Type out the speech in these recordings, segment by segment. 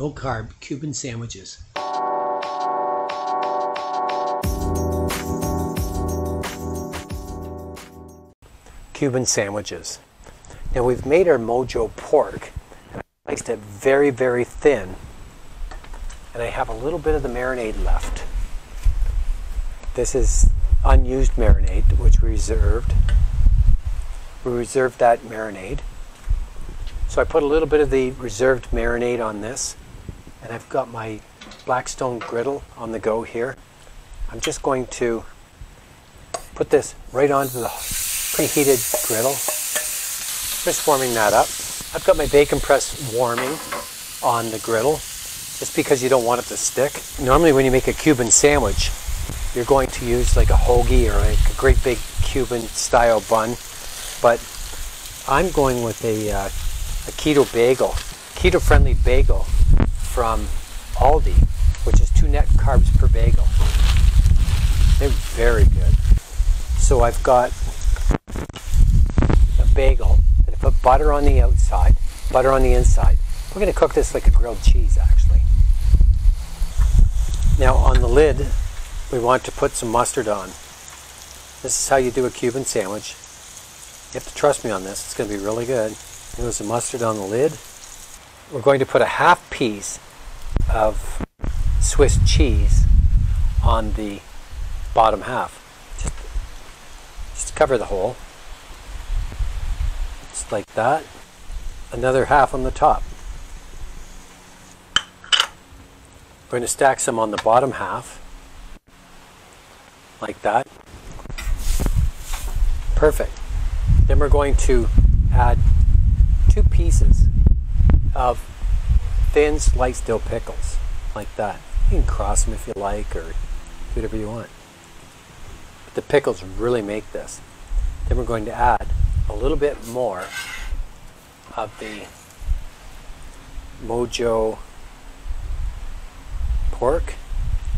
low-carb Cuban sandwiches. Cuban sandwiches. Now we've made our Mojo pork. I sliced it very, very thin. And I have a little bit of the marinade left. This is unused marinade, which we reserved. We reserved that marinade. So I put a little bit of the reserved marinade on this. And I've got my Blackstone griddle on the go here. I'm just going to put this right onto the preheated griddle. Just warming that up. I've got my bacon press warming on the griddle, just because you don't want it to stick. Normally when you make a Cuban sandwich, you're going to use like a hoagie or like a great big Cuban style bun. But I'm going with a keto bagel, keto friendly bagel from Aldi, which is 2 net carbs per bagel. They're very good. So I've got a bagel, and I put butter on the outside, butter on the inside. We're going to cook this like a grilled cheese actually. Now on the lid, we want to put some mustard on. This is how you do a Cuban sandwich. You have to trust me on this, it's going to be really good. There goes the mustard on the lid. We're going to put a half piece of Swiss cheese on the bottom half. Just cover the hole. Just like that. Another half on the top. We're going to stack some on the bottom half. Like that. Perfect. Then we're going to add 2 pieces of thin sliced dill pickles, like that. You can cross them if you like, or do whatever you want. But the pickles really make this. Then we're going to add a little bit more of the Mojo pork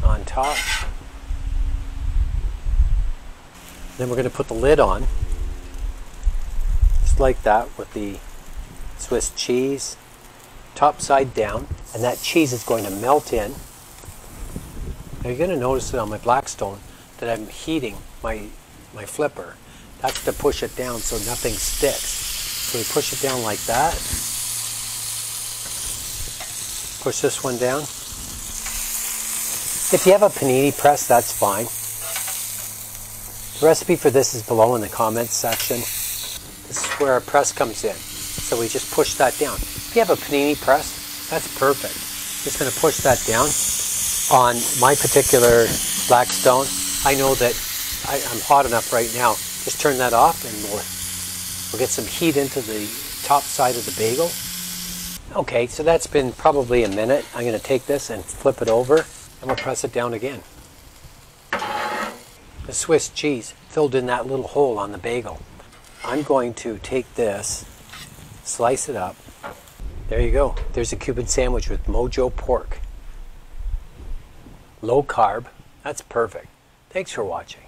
on top. Then we're going to put the lid on, just like that, with the Swiss cheese, top side down, and that cheese is going to melt in. Now you're going to notice it on my Blackstone that I'm heating my flipper. That's to push it down so nothing sticks. So we push it down like that. Push this one down. If you have a panini press, that's fine. The recipe for this is below in the comments section. This is where our press comes in. So we just push that down. If you have a panini press, that's perfect. Just going to push that down. On my particular Blackstone, I know that I'm hot enough right now. Just turn that off and we'll get some heat into the top side of the bagel. Okay, so that's been probably a minute. I'm going to take this and flip it over and we'll press it down again. The Swiss cheese filled in that little hole on the bagel. I'm going to take this, slice it up. There you go. There's a Cuban sandwich with Mojo pork. Low carb. That's perfect. Thanks for watching.